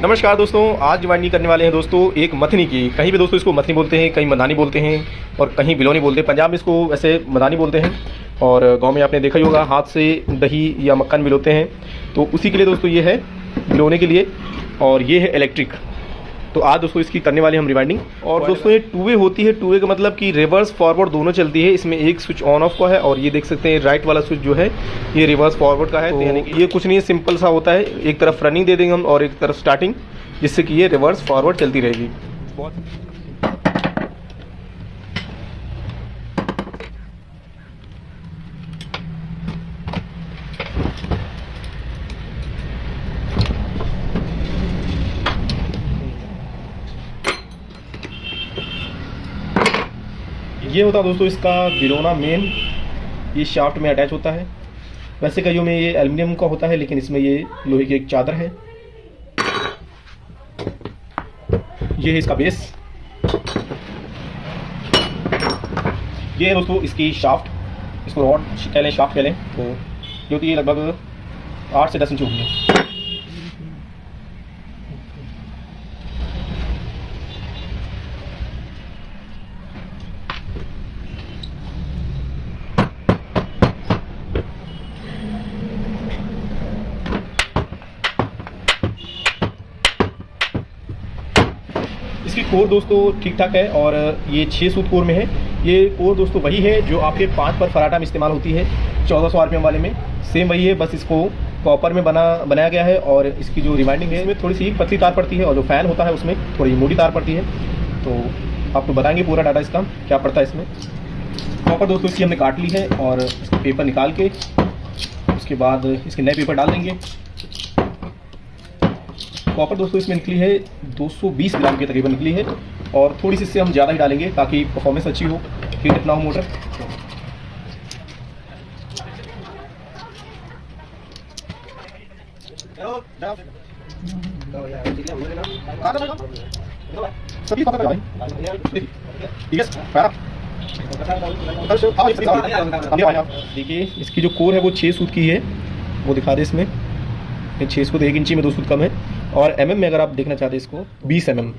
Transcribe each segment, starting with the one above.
नमस्कार दोस्तों, आज रिवाइंडिंग करने वाले हैं दोस्तों एक मथनी की। कहीं भी दोस्तों इसको मथनी बोलते हैं, कहीं मदानी बोलते हैं और कहीं बिलोनी बोलते हैं। पंजाब में इसको वैसे मदानी बोलते हैं और गांव में आपने देखा ही होगा हाथ से दही या मक्खन मिलोते हैं, तो उसी के लिए दोस्तों ये है बिलोने के लिए और ये है इलेक्ट्रिक। तो आज दोस्तों इसकी करने वाले हम रिवाइंडिंग। और दोस्तों ये टू वे होती है। टू वे का मतलब कि रिवर्स फॉरवर्ड दोनों चलती है। इसमें एक स्विच ऑन ऑफ का है और ये देख सकते हैं राइट वाला स्विच जो है ये रिवर्स फॉरवर्ड का है। तो यानी कि ये कुछ नहीं है, सिंपल सा होता है। एक तरफ रनिंग दे देंगे हम और एक तरफ स्टार्टिंग, जिससे कि ये रिवर्स फॉरवर्ड चलती रहेगी। ये होता है दोस्तों इसका बिलोना मेन, ये शाफ्ट में अटैच होता है। वैसे कईयों में ये एल्युमिनियम का होता है, लेकिन इसमें ये लोहे की एक चादर है। ये है इसका बेस। ये है दोस्तों इसकी शाफ्ट, इसको रॉड कह लें, शाफ्ट कह लें। तो ये होती है लगभग 8 से 10 इंच होगी है। इसकी कोर दोस्तों ठीक ठाक है और ये 6 सूत कोर में है। ये कोर दोस्तों वही है जो आपके 5 पर फराटा में इस्तेमाल होती है 1400 RPM वाले में। सेम वही है, बस इसको कॉपर में बनाया गया है। और इसकी जो रिवाइंडिंग है इसमें थोड़ी सी पतली तार पड़ती है और जो फैन होता है उसमें थोड़ी मोटी तार पड़ती है। तो आपको बताएंगे पूरा डाटा इसका क्या पड़ता है इसमें। कॉपर दोस्तों इसकी हमने काट ली है और इसके पेपर निकाल के उसके बाद इसके नए पेपर डाल देंगे। कॉपर दोस्तों इसमें निकली है 220 ग्राम के तकरीबन निकली है और थोड़ी सी इससे हम ज़्यादा ही डालेंगे ताकि परफॉर्मेंस अच्छी हो, हीट इतना हो मोटर। देखिए इसकी जो कोर है वो 6 सूत की है, वो दिखा दे इसमें। 6 सूत 1 इंची में 2 सूत कम है। और mm में अगर आप देखना चाहते हैं इसको 20 mm।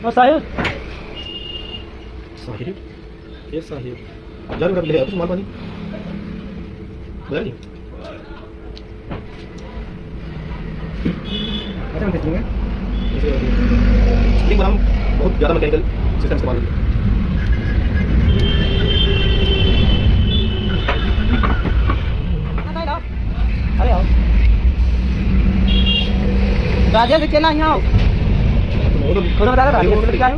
साहिब साहिब ये साहिब जान कर ले कुछ माल पानी नहीं। ऐसा टेस्टिंग है, स्प्रिंग हम बहुत ज़्यादा मैकेनिकल सिस्टम इस्तेमाल करते हैं। अरे आओ राजा से चला यहाँ आओ थोड़ा बता रहा है क्या है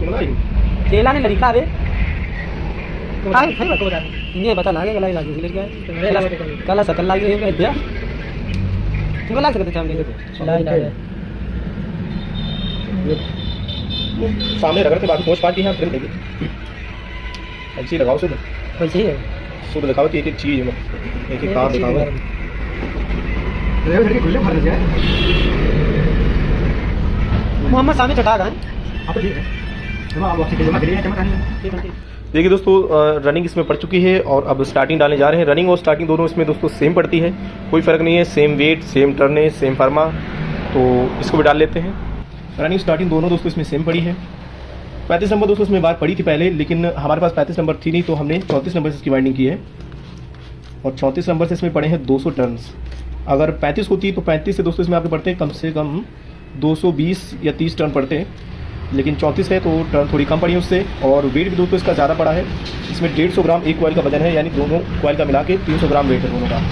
चेला ने लड़का रे काय सही बात बता ये बता लागे गला लागे ले क्या कला सकल लागे ये दिया तुमको लग सकते सामने ला सामने रगड़ के बाद पोस्ट पार्टी है फिल्म देखिए अच्छी लगाओ सुबह वैसे ही है सुबह दिखाओ एक एक चीज एक एक काम दिखाओ। मोहम्मद सामने चटा गए। देखिए दोस्तों रनिंग इसमें पड़ चुकी है और अब स्टार्टिंग डालने जा रहे हैं। रनिंग और स्टार्टिंग दोनों इसमें दोस्तों सेम पड़ती है, कोई फ़र्क नहीं है। Same weight, same turn, same फर्मा। तो इसको भी डाल लेते हैं। रनिंग स्टार्टिंग दोनों दोस्तों इसमें सेम पड़ी है। 35 नंबर दोस्तों इसमें बात पड़ी थी पहले, लेकिन हमारे पास 35 नंबर थी नहीं, तो हमने 34 नंबर से इसकी वाइंडिंग की है और 34 नंबर से इसमें पड़े हैं 200 टर्न्स। अगर 35 होती तो 35 से दोस्तों इसमें आपके पड़ते हैं कम से कम 220 या 30 टर्न पड़ते हैं, लेकिन 34 है तो टर्न थोड़ी कम पड़ी है उससे। और वेट भी दोस्तों इसका ज़्यादा पड़ा है। इसमें 150 ग्राम एक कॉइल का वजन है, यानी दोनों कॉइल का मिला के 300 ग्राम वेट है दोनों का।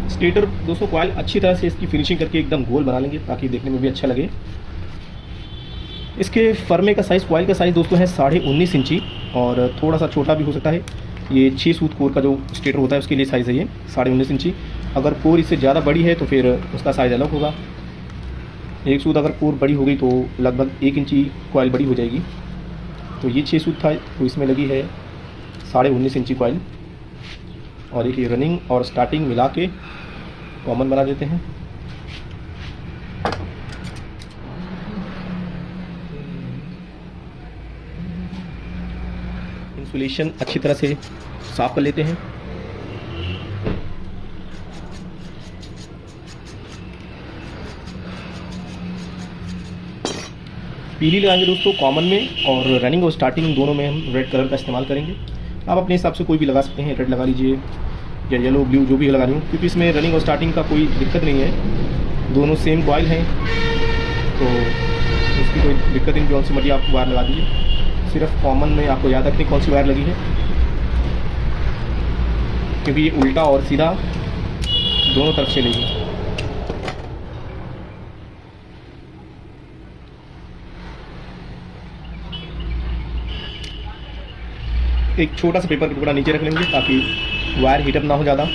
स्टेटर दोस्तों कॉइल अच्छी तरह से इसकी फिनिशिंग करके एकदम गोल बना लेंगे ताकि देखने में भी अच्छा लगे। इसके फर्मे का साइज़, कॉइल का साइज़ दोस्तों है 19.5 इंची और थोड़ा सा छोटा भी हो सकता है। ये 6 सूत कोर का जो स्टेटर होता है उसके लिए साइज़ है ये 19.5 इंची। अगर कोर इससे ज़्यादा बड़ी है तो फिर उसका साइज़ अलग होगा। एक सूत अगर कोर बड़ी हो गई तो लगभग 1 इंची कॉइल बड़ी हो जाएगी। तो ये 6 सूत था तो इसमें लगी है 19.5 इंची कॉइल। और एक ये रनिंग और स्टार्टिंग मिला के कॉमन बना देते हैं। इंसुलेशन अच्छी तरह से साफ कर लेते हैं। पीली लगाएंगे दोस्तों कॉमन में, और रनिंग और स्टार्टिंग दोनों में हम रेड कलर का इस्तेमाल करेंगे। आप अपने हिसाब से कोई भी लगा सकते हैं, रेड लगा लीजिए या येलो ब्लू जो भी लगा रही हूँ, क्योंकि इसमें रनिंग और स्टार्टिंग का कोई दिक्कत नहीं है, दोनों सेम कॉइल हैं तो उसकी कोई दिक्कत नहीं। जो सी मर्जी आप वायर लगा दीजिए। सिर्फ कॉमन में आपको याद रखनी कौन सी वायर लगी है, क्योंकि ये उल्टा और सीधा दोनों तरफ चलेगी। एक छोटा सा पेपर का टुकड़ा नीचे रख लेंगे ताकि वायर हीटअप ना हो ज़्यादा।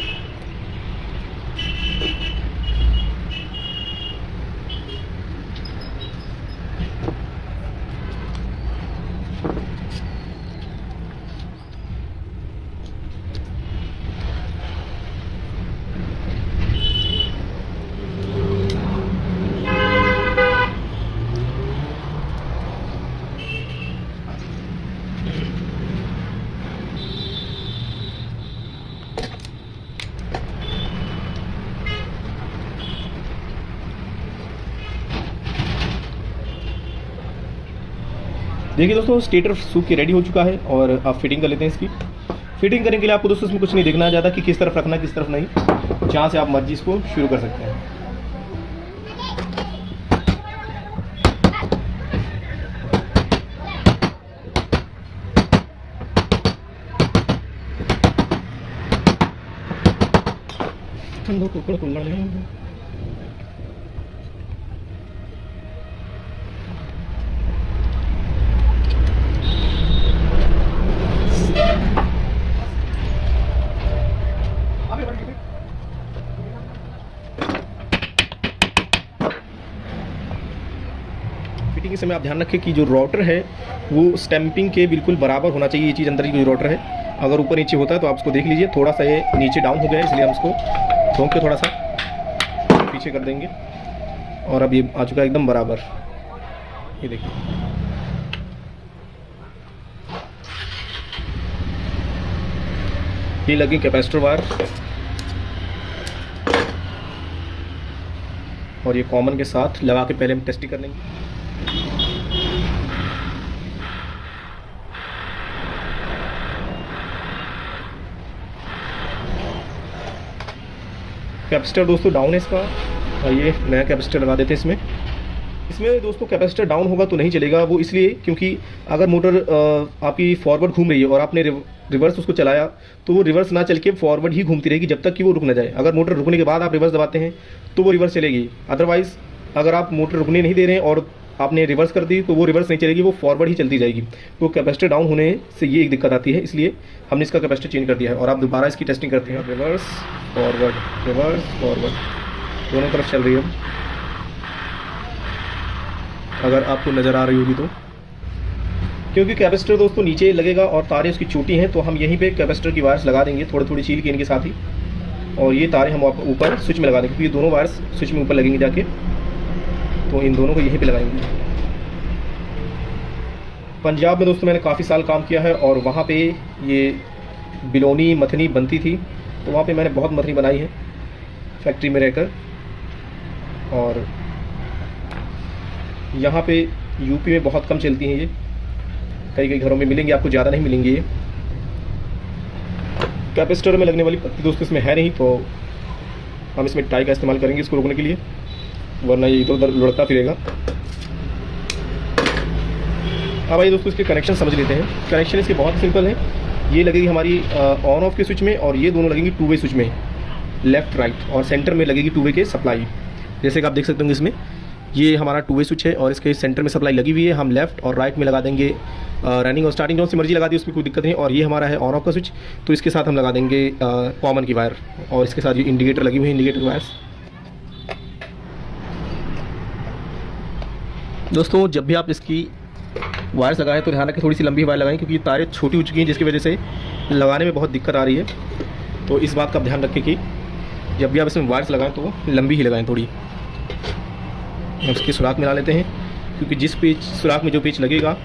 देखिए दोस्तों स्टेटर सूख के रेडी हो चुका है और आप फिटिंग कर लेते हैं इसकी। फिटिंग करने के लिए आपको दोस्तों इसमें कुछ नहीं देखना है ज़्यादा कि किस तरफ रखना है किस तरफ नहीं, जहाँ से आप मर्जी इसको शुरू कर सकते हैं। फिटिंग के समय आप ध्यान रखें कि जो रोटर है वो स्टैंपिंग के बिल्कुल बराबर होना चाहिए। ये चीज़ अंदर की जो रोटर है अगर ऊपर नीचे होता है तो आप उसको देख लीजिए, थोड़ा सा ये नीचे डाउन हो गया है, इसलिए हम इसको ठोंक के थोड़ा सा पीछे कर देंगे और अब ये आ चुका है एकदम बराबर। ये देखिए ये लगी कैपेसिटर वायर और ये कॉमन के साथ लगा के पहले हम टेस्टिंग कर लेंगे। कैपेसिटर दोस्तों डाउन है इसका और ये नया कैपेसिटर लगा देते हैं इसमें दोस्तों कैपेसिटर डाउन होगा तो नहीं चलेगा। वो इसलिए क्योंकि अगर मोटर आपकी फॉरवर्ड घूम रही है और आपने रिवर्स उसको चलाया तो वो रिवर्स ना चल के फॉरवर्ड ही घूमती रहेगी जब तक कि वो रुक ना जाए। अगर मोटर रुकने के बाद आप रिवर्स दबाते हैं तो वो रिवर्स चलेगी, अदरवाइज़ अगर आप मोटर रुकने नहीं दे रहे हैं और आपने रिवर्स कर दी तो वो रिवर्स नहीं चलेगी, वो फॉरवर्ड ही चलती जाएगी। तो कैपेसिटर डाउन होने से ये एक दिक्कत आती है, इसलिए हमने इसका कैपेसिटर चेंज कर दिया है। और आप दोबारा इसकी टेस्टिंग करते हैं, रिवर्स फॉरवर्ड दोनों तरफ चल रही है। अगर आपको नज़र आ रही होगी तो, क्योंकि कैपेसिटर दोस्तों नीचे लगेगा और तारें उसकी छोटी हैं तो हम यहीं पे कैपेसिटर की वायर्स लगा देंगे थोड़ी थोड़ी छील के इनके साथ ही, और ये तारें हम ऊपर स्विच में लगा देंगे क्योंकि ये दोनों वायर्स स्विच में ऊपर लगेंगे जाके, तो इन दोनों को यहीं पे लगाएंगे। पंजाब में दोस्तों मैंने काफ़ी साल काम किया है और वहाँ पे ये बिलोनी मथनी बनती थी, तो वहाँ पे मैंने बहुत मथनी बनाई है फैक्ट्री में रहकर। और यहाँ पे यूपी में बहुत कम चलती हैं ये, कई कई घरों में मिलेंगे आपको, ज़्यादा नहीं मिलेंगे ये। कैपेसिटर में लगने वाली पत्ती दोस्तों इसमें है नहीं, तो हम इसमें टाई का इस्तेमाल करेंगे इसको रोकने के लिए, वरना ये इधर उधर लुढ़कता फिरेगा। अब आइए दोस्तों इसके कनेक्शन समझ लेते हैं। कनेक्शन इसके बहुत सिंपल है। ये लगेगी हमारी ऑन ऑफ के स्विच में और ये दोनों लगेंगी टू वे स्विच में। लेफ़्ट राइट, और सेंटर में लगेगी 2 वे के सप्लाई। जैसे कि आप देख सकते होंगे इसमें ये हमारा 2 वे स्विच है और इसके सेंटर में सप्लाई लगी हुई है। हम लेफ़्ट और राइट में लगा देंगे रनिंग और स्टार्टिंग, जो सी मर्जी लगा दी उसमें कोई दिक्कत नहीं। और ये हमारा है ऑन ऑफ का स्विच, तो इसके साथ हम लगा देंगे कॉमन की वायर, और इसके साथ ये इंडिकेटर लगी हुई है, इंडिकेटर वायर्स। दोस्तों जब भी आप इसकी वायर्स लगाएं तो ध्यान रखें थोड़ी सी लंबी वायर लगाएं, क्योंकि ये तारें छोटी हो चुकी हैं जिसकी वजह से लगाने में बहुत दिक्कत आ रही है। तो इस बात का ध्यान रखें कि जब भी आप इसमें वायर्स लगाएं तो लंबी ही लगाएं थोड़ी। हम इसके सुराख मिला लेते हैं, क्योंकि जिस पेच सुराख में जो पेच लगेगा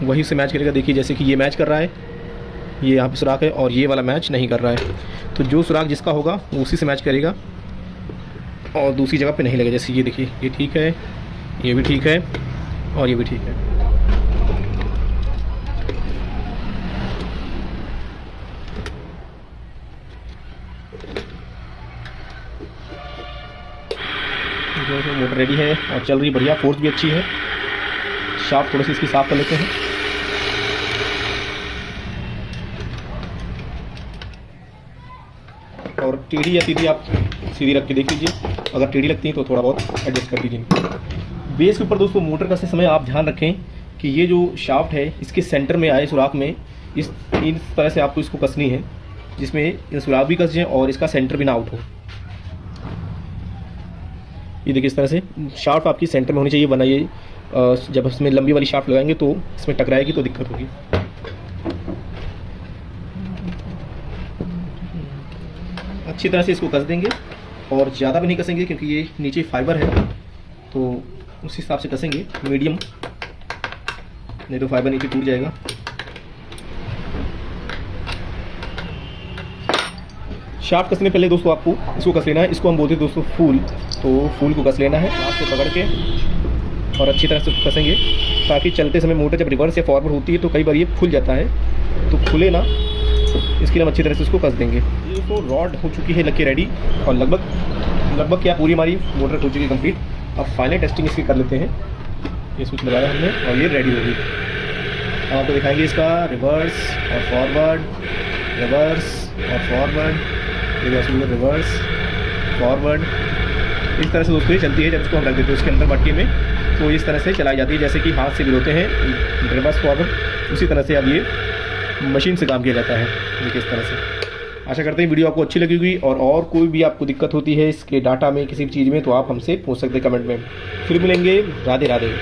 वही से मैच करेगा। देखिए जैसे कि ये मैच कर रहा है, ये यहाँ पे सुराख है, और ये वाला मैच नहीं कर रहा है, तो जो सुराख जिसका होगा वो उसी से मैच करेगा और दूसरी जगह पे नहीं लगेगा। जैसे ये देखिए, ये ठीक है, ये भी ठीक है, और ये भी ठीक है। जो मोटर रेडी है और चल रही बढ़िया, फोर्स भी अच्छी है। शाफ्ट थोड़ी सी इसकी साफ कर लेते हैं। और टेढ़ी या सीधी आप सीधी रख के देख लीजिए, अगर टेढ़ी लगती है तो थोड़ा बहुत एडजस्ट कर दीजिए। बेस के ऊपर दोस्तों मोटर कसते समय आप ध्यान रखें कि ये जो शाफ्ट है इसके सेंटर में आए सुराख में, इस तरह से आपको इसको कसनी है, जिसमें ये सुराख भी कस जाए और इसका सेंटर भी ना आउट हो। ये देखिए इस तरह से शाफ्ट आपकी सेंटर में होनी चाहिए, वरना ये जब इसमें लंबी वाली शाफ्ट लगाएंगे तो इसमें टकराएगी तो दिक्कत होगी। अच्छी तरह से इसको कस देंगे, और ज़्यादा भी नहीं कसेंगे क्योंकि ये नीचे फाइबर है, तो उस हिसाब से कसेंगे मीडियम, नहीं तो फाइबर नीचे टूट जाएगा। शाफ्ट कसने पहले दोस्तों आपको इसको कस लेना है, इसको हम बोलते हैं दोस्तों फूल, तो फूल को कस लेना है हाथ से पकड़ के, और अच्छी तरह से कसेंगे ताकि चलते समय मोटर जब रिवर्स या फॉरवर्ड होती है तो कई बार ये खुल जाता है, तो खुले ना, इसके लिए हम अच्छी तरह से इसको कस देंगे। ये दोस्तों रॉड हो चुकी है लग के रेडी, और लगभग क्या पूरी हमारी मोटर हो चुकी है कंप्लीट। अब फाइनल टेस्टिंग इसकी कर लेते हैं। ये स्विच लगाया हमने और ये रेडी होगी। आपको दिखाएंगे इसका रिवर्स और फॉरवर्ड, रिवर्स और फॉरवर्ड, रिवर्स फॉरवर्ड, इस तरह से दोस्तों ये चलती है। जब इसको हम रख देते हैं उसके अंदर मटके में, तो इस तरह से चलाई जाती है, जैसे कि हाथ से भिगोते हैं रिवर्स फॉरवर्ड, उसी तरह से अब ये मशीन से काम किया जाता है। देखिए इस तरह से। आशा करते हैं वीडियो आपको अच्छी लगी होगी, और कोई भी आपको दिक्कत होती है इसके डाटा में किसी भी चीज़ में तो आप हमसे पूछ सकते हैं कमेंट में। फिर मिलेंगे। राधे राधे।